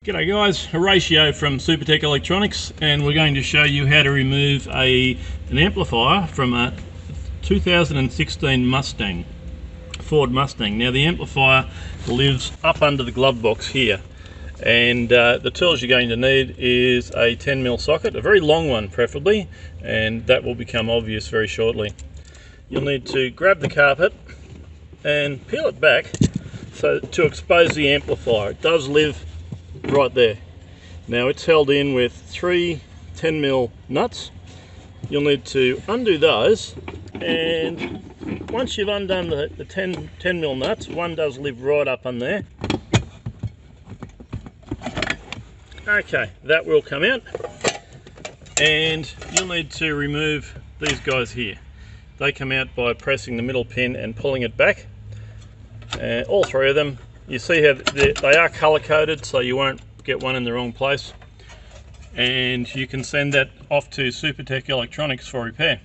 G'day guys, Horatio from Supertech Electronics, and we're going to show you how to remove an amplifier from a 2016 Mustang, Ford Mustang. Now the amplifier lives up under the glove box here, and the tools you're going to need is a 10mm socket, a very long one preferably, and that will become obvious very shortly. You'll need to grab the carpet and peel it back so to expose the amplifier. It does live right there. Now it's held in with three 10mm nuts. You'll need to undo those, and once you've undone the 10mm nuts, one does live right up on there. Okay, that will come out, and you'll need to remove these guys here. They come out by pressing the middle pin and pulling it back. All three of them. You see how they are color coded, so you won't get one in the wrong place, and you can send that off to Supertech Electronics for repair.